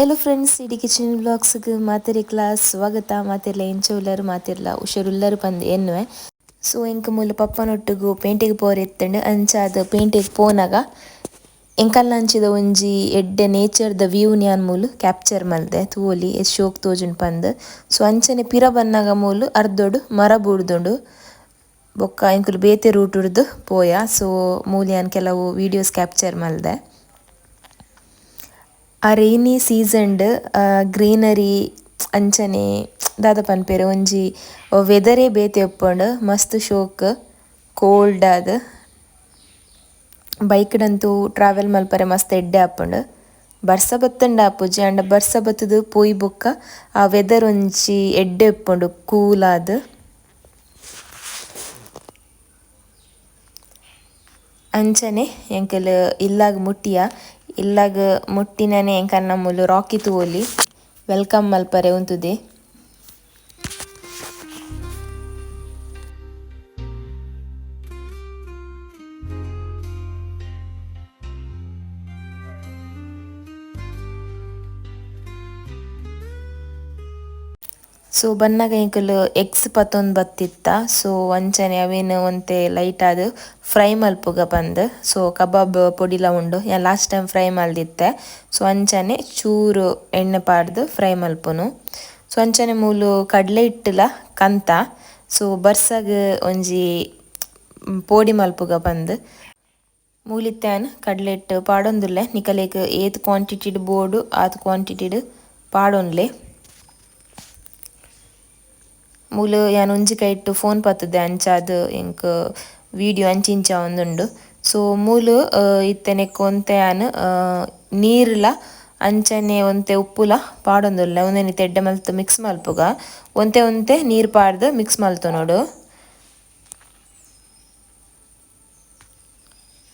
Hello friends, ಇಡೀ kitchen ಬ್ಲಾಗ್ಸ್ಗೆ ಮಾತಿರಿ class ಸ್ವಾಗತ. ಮಾತಿರ್ಲ ಎಂಚ ಮಾತಿರ್ಲ ಹುಷಾರುಲ್ಲರು ಬಂದು ಎನ್ನುವೆ. ಸೊ ಇಂಕ ಮೂಲ ಪಪ್ಪನೊಟ್ಟಿಗೂ ಪೇಂಟಿಗೆ ಪೋರ್ ಎತ್ತಂಡು ಅಂಚಾದ ಪೇಂಟಿಗೆ ಪೋನಾಗ ಎಂಕಲ್ನ ಅಂಚಿದ ಒಂಜಿ ಎಡ್ಡೆ ನೇಚರ್ದ ವ್ಯೂ ನ್ಯಾನ್ ಮೂಲು ಕ್ಯಾಪ್ಚರ್ ಮಲ್ದೆ ತೂವೊಲಿ ಎಸ್ ಶೋಕ್ ತೋಜುಂಡು ಪಂದ್. ಸೊ ಅಂಚನೆ ಪಿರ ಬನ್ನಗ ಮೂಲು ಅರ್ಧೊಡು ಮರ ಬೂಡ್ದುಂಡು ಬೊಕ್ಕ ಎಂಕುಲು ಬೇತೆ ರೂಟ್ ಉಡ್ದು ಪೋಯ. ಸೊ ಮೂಲು ಕೆಲವು ವೀಡಿಯೋಸ್ ಕ್ಯಾಪ್ಚರ್ ಮಲ್ದೆ. ಆ ರೈನಿ ಸೀಸನ್ಡ್ ಗ್ರೀನರಿ ಅಂಚನೆ ದಾದ ಪನ್ಪೆರ್ ಒಂಜಿ ವೆದರೇ ಬೇತೆ ಉಪ್ಪುಂಡು ಮಸ್ತ್ ಶೋಕ್ ಕೋಲ್ಡ್ ಆದ್ ಬೈಕ್ಡಂತೂ ಟ್ರಾವೆಲ್ ಮಲ್ಪರೆ ಮಸ್ತ್ ಎಡ್ಡೆ ಆಪುಂಡು. ಬರ್ಸ ಬತ್ತಂಡ ಆಪುಜಿ ಆಂಡ ಬರ್ಸ ಬತ್ತುದು ಪೋಯಿ ಬೊಕ್ಕ ಆ ವೆದರ್ ಒಂಜಿ ಎಡ್ಡೆ ಉಪ್ಪುಂಡು ಕೂಲ್ ಆದ್. ಅಂಚನೆ ಎಂಕಲ್ ಇಲ್ಲಾಗ್ ಮುಟ್ಟಿಯ ಇಲ್ಲಾಗ್ ಮುಟ್ಟಿನನೆ ಎಂಕಲ್ನ ಮೂಲು ರಾಕಿ ತೂವೊಲಿ ವೆಲ್ಕಮ್ ಮಲ್ಪರೆ ಉಂತುದೆ. ಸೊ ಬನ್ನಗ ಎಂಕುಲು ಎಗ್ಸ್ ಪತ್ತೊಂದು ಬತ್ತಿತ್ತ. ಸೊ ಅಂಚನೆ ಅವೇನು ಒಂತೆ ಲೈಟ್ ಆದ್ ಫ್ರೈ ಮಲ್ಪುಗ ಪಂದ್. ಸೊ ಕಬಾಬ್ ಪೊಡಿಲ ಉಂಡು ಯಾನ್ ಲಾಸ್ಟ್ ಟೈಮ್ ಫ್ರೈ ಮಲ್ದಿತ್ತೆ. ಸೊ ಅಂಚನೆ ಚೂರು ಎಣ್ಣೆ ಪಾಡ್ದು ಫ್ರೈ ಮಲ್ಪುನು. ಸೊ ಅಂಚನೆ ಮೂಲು ಕಡ್ಲೆ ಹಿಟ್ಟುಲ ಕಂತ. ಸೊ ಬರ್ಸಗ್ ಒಂಜಿ ಪೋಡಿ ಮಲ್ಪುಗ ಪಂದ್ ಮೂಲಿತ್ತ್ಯಾನ್ ಕಡ್ಲೆ ಹಿಟ್ಟು ಪಾಡೊಂದುಲ್ಲೆ ನಿಕಲೇಗ್ ಏತ್ ಕ್ವಾಂಟಿಟಿಡ್ ಬೋಡು ಆತ್ ಕ್ವಾಂಟಿಟಿಡ್ ಪಾಡೊನ್ಲೆ. ಮೂಲು ಯಾನ್ ಒಂಜಿ ಕೈಟ್ ಫೋನ್ ಪತ್ತುದೆ ಅಂಚಾದ್ ಎಂಕ್ ವೀಡಿಯೋ ಅಂಚಿಂಚ ಒಂದುಂಡು. ಸೊ ಮೂಲು ಇತ್ತೆನೆಕ್ ಒಂತೆ ಯಾನ್ ನೀರ್ಲ ಅಂಚನೆ ಒಂತೆ ಉಪ್ಪುಲ ಪಾಡೊಂದುಲ್ಲೆ ಒಂದೆನಿತ ಎಡ್ಡೆ ಮಲ್ತ್ ಮಿಕ್ಸ್ ಮಲ್ಪುಗ ಒಂತೆ ಒಂತೆ ನೀರ್ ಪಾಡ್ದ್ ಮಿಕ್ಸ್ ಮಲ್ತೊನೊಡು.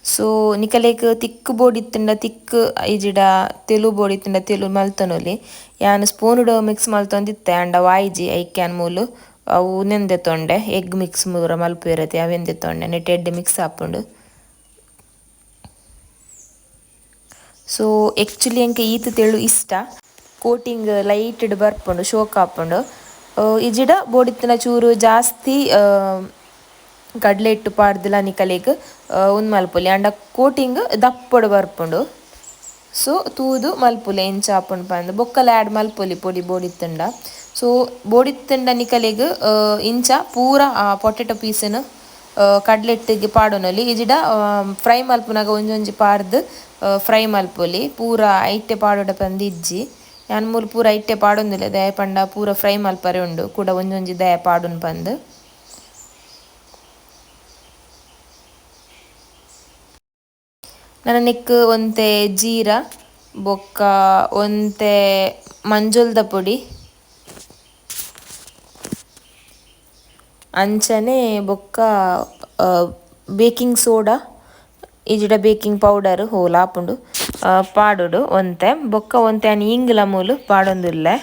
ಸೊ ನಿಕಲೇಗ್ ತಿಕ್ಕ್ ಬೋಡಿತ್ತುಂಡ ತಿಕ್ಕ್ ಇಜಿಡ ತೆಲು ಬೋಡಿತ್ತುಂಡ ತೆಲು ಮಲ್ತೊನೊಲಿ. ಯಾನ್ ಸ್ಪೂನುಡು ಮಿಕ್ಸ್ ಮಲ್ತೊಂದಿತ್ತೆ ಆಂಡ ವಾಯಿಜಿ ಐಕ್ ಯಾನ್ ಮೂಲು ಅವು ಉಂದೆನ್ ದೆತ್ತೊಂಡೆ ಎಗ್ ಮಿಕ್ಸ್ ಪೂರ ಮಲ್ಪುವೆರತೆ ಅವೆನ್ ದೆತ್ತೊಂಡೆ ನೆಟ್ ಎಡ್ಡೆ ಮಿಕ್ಸ್ ಆಪುಂಡು. ಸೊ ಆ್ಯಕ್ಚುಲಿ ಎಂಕ್ ಈತ್ ತೆಳು ಇಷ್ಟ. ಕೋಟಿಂಗ್ ಲೈಟ್ಡ್ ಬರ್ಪುಂಡು ಶೋಕ್ ಆಪುಂಡು. ಇಜಿಡ ಬೋಡಿತ್ತುನ ಚೂರು ಜಾಸ್ತಿ ಕಡ್ಲೆ ಹಿಟ್ಟು ಪಾಡ್ದುಲ ನಿಕಲೇಗ್ ಉಂದ್ ಮಲ್ಪೊಲಿ ಆಂಡ ಕೋಟಿಂಗ್ ದಪ್ಪಡ್ ಬರ್ಪುಂಡು. ಸೊ ತೂದು ಮಲ್ಪುಲೆ ಎಂಚ ಆಪುಂಡು ಪಂದ್ ಬೊಕ್ಕಲ ಆ್ಯಡ್ ಮಲ್ಪೊಲಿ ಪೊಡಿ ಬೋಡಿತ್ತುಂಡ. ಸೊ ಬೋಡಿತ್ತುಂಡ ನಿಕಲೇಗ್ ಇಂಚ ಪೂರ ಆ ಪೊಟೆಟೊ ಪೀಸ್ನ್ ಕಡ್ಲೆ ಹಿಟ್ಟಿಗೆ ಪಾಡೊನೊಲಿ ಇಜಿಡ ಫ್ರೈ ಮಲ್ಪುನಗ ಒಂಜೊಂಜಿ ಪಾರ್ದ್ ಫ್ರೈ ಮಲ್ಪೊಲಿ ಪೂರ ಐಟೆ ಪಾಡೊಡ ಪಂದ್ ಇಜ್ಜಿ. ಯಾನ್ ಮೂಲು ಪೂರ ಐಟೆ ಪಾಡೊಂದುಲ್ಲೆ ದಯ ಪಂಡ ಪೂರ ಫ್ರೈ ಮಲ್ಪರೆ ಉಂಡು ಕೂಡ ಒಂಜೊಂಜಿ ದಯ ಪಾಡುನ್ ಪಂದ್. ನನ ನೆಕ್ ಒಂತೆ ಜೀರ ಬೊಕ್ಕ ಒಂತೆ ಮಂಜೊಲ್ದ ಪೊಡಿ ಅಂಚನೆ ಬೊಕ್ಕ ಬೇಕಿಂಗ್ ಸೋಡಾ ಇಜಿಡ ಬೇಕಿಂಗ್ ಪೌಡರ್ ಹೋಲ್ ಆಪುಂಡು ಪಾಡೊಡು ಒಂತೆ ಬೊಕ್ಕ ಒಂತೆ ಆನ್ ಇಂಗುಲ ಮೂಲು ಪಾಡೊಂದುಲ್ಲೆ.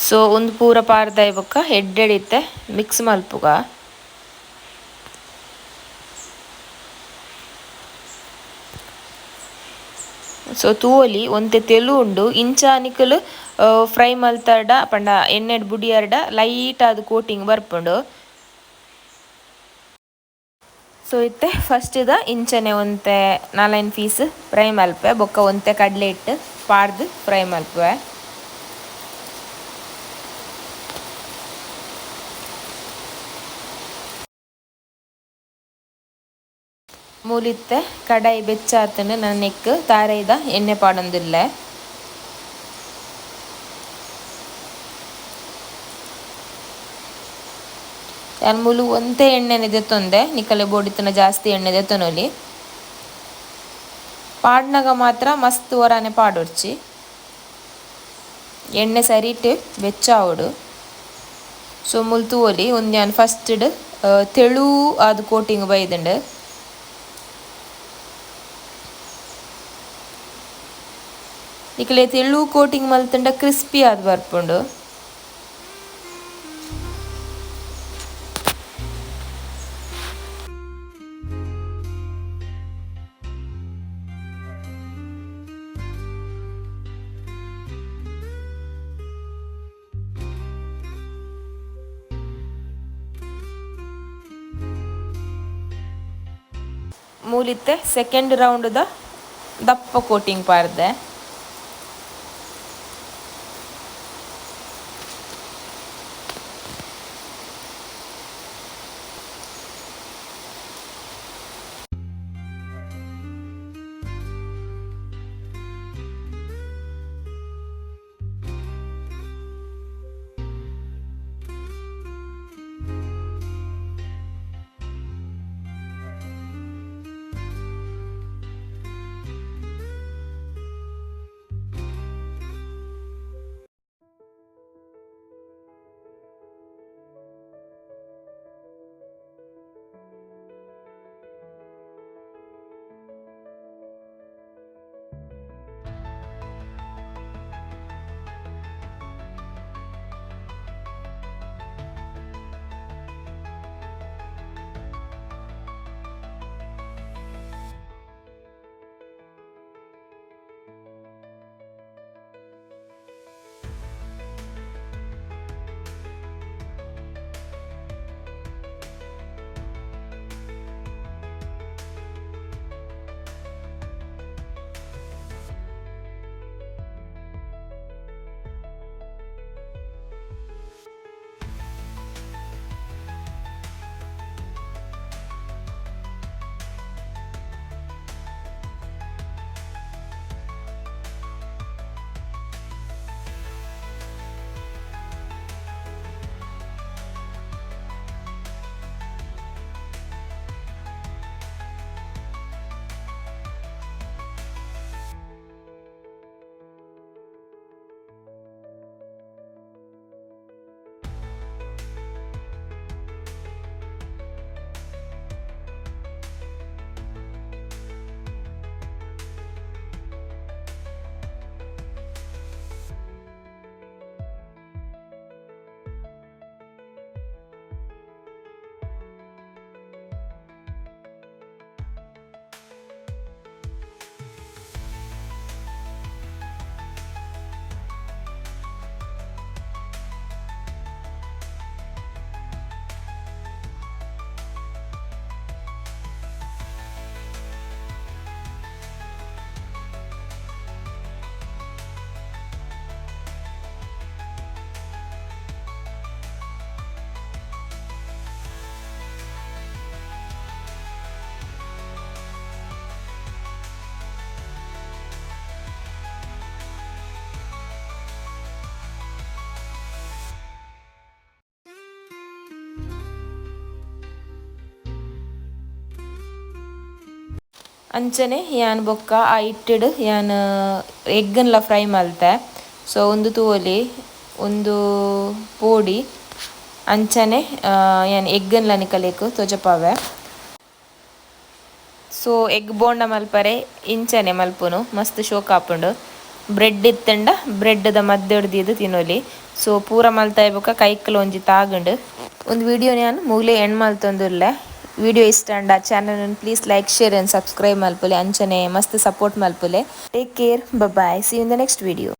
ಸೊ ಒಂದು ಪೂರ ಪಾರ್ದಾಯ್ ಬೊಕ್ಕ ಎಡ್ಡೆಡಿತ್ತೆ ಮಿಕ್ಸ್ ಮಲ್ಪುಗ. ಸೊ ತೂವೊಲಿ ಒಂತೆ ತೆಲು ಉಂಡು ಇಂಚ ನಿಕುಲು ಫ್ರೈ ಮಲ್ತಡ ಪಂಡ ಎಣ್ಣೆಡ್ ಬುಡಿಯರ್ಡ ಲೈಟ್ ಆದ್ ಕೋಟಿಂಗ್ ಬರ್ಪುಂಡು. ಸೊ ಇತ್ತೆ ಫಸ್ಟ್ದ ಇಂಚನೆ ಒಂತೆ 4 ಪೀಸ್ ಫ್ರೈ ಮಲ್ಪೆ ಬೊಕ್ಕ ಒಂತೆ ಕಡ್ಲೆ ಹಿಟ್ಟು ಪಾಡ್ದ್ ಫ್ರೈ ಮಲ್ಪುವೆ. ಮೂಲಿತ್ತೆ ಕಡಾಯಿ ಬೆಚ್ಚಾತುಂಡು ನನ್ನ ನೆಕ್ ತಾರೆಯ್ದ ಎಣ್ಣೆ ಪಾಡೊಂದುಲ್ಲೆ. ಯಾನ್ ಮೂಲು ಒಂತೆ ಎಣ್ಣೆನೆ ದೆತ್ತೊಂದೆ ನಿಕಲೆ ಬೋಡಿತ್ತುನ ಜಾಸ್ತಿ ಎಣ್ಣೆ ದೆತ್ತೊನೊಲಿ ಪಾಡ್ನಗ ಮಾತ್ರ ಮಸ್ತ್ ಒರಾನೆ ಪಾಡೊಡ್ಚಿ ಎಣ್ಣೆ ಸರಿಟ್ ಬೆಚ್ಚಾವೊಡು. ಸೊ ಮುಲ್ ತೂವೊಲಿ ಒಂದು ನಾನು ಫಸ್ಟ್ ತೆಳು ಅದು ಕೋಟಿಂಗ್ ಬೈದುಂಡು ಇಕಲೆ ತೆಳು ಕೋಟಿಂಗ್ ಮಲ್ತಂಡ ಕ್ರಿಸ್ಪಿ ಆದ್ ಬರ್ಪುಂಡು. ಮೂಲಿತ್ತೆ ಸೆಕೆಂಡ್ ರೌಂಡ್ದ ದಪ್ಪ ಕೋಟಿಂಗ್ ಪಾರ್ದೆ. ಅಂಚನೆ ಯಾನ್ ಬೊಕ್ಕ ಆ ಇಟ್ಟಿಡ್ ಯಾನ್ ಎಗ್ಗನ್ಲ ಫ್ರೈ ಮಲ್ತೆ. ಸೊ ಒಂದು ತೂವೊಲಿ ಒಂದು ಪೋಡಿ ಅಂಚನೆ ಯಾನ್ ಎಗ್ಗನ್ಲ ನಿಕಲೆಗ್ ತೋಜಪಾವೆ. ಸೊ ಎಗ್ ಬೋಂಡ ಮಲ್ಪರೆ ಇಂಚನೆ ಮಲ್ಪುನು ಮಸ್ತ್ ಶೋಕ್ ಆಪುಂಡು. ಬ್ರೆಡ್ ಇತ್ತಂಡ ಬ್ರೆಡ್ದ ಮದ್ದೆ ಹೊಡ್ದಿದ್ದು ತಿನ್ನೊಲಿ. ಸೊ ಪೂರ ಮಲ್ತಾ ಬೊಕ ಕೈಕಲ್ ಒಂಜಿ ತಾಗುಂಡು. ಒಂದು ವಿಡಿಯೋ ನಾನು ಮೂಲೆ ಎಂಡ್ ಮಲ್ತೊಂದುಲ್ಲೆ. ವಿಡಿಯೋ ಇಷ್ಟ ಅಂಡ channel please like share and subscribe ಮಲ್ಪುಲೆ ಅಂಚನೆ ಮಸ್ತ್ ಸಪೋರ್ಟ್ ಮಲ್ಪುಲೆ. Take care, bye, see you in the next video.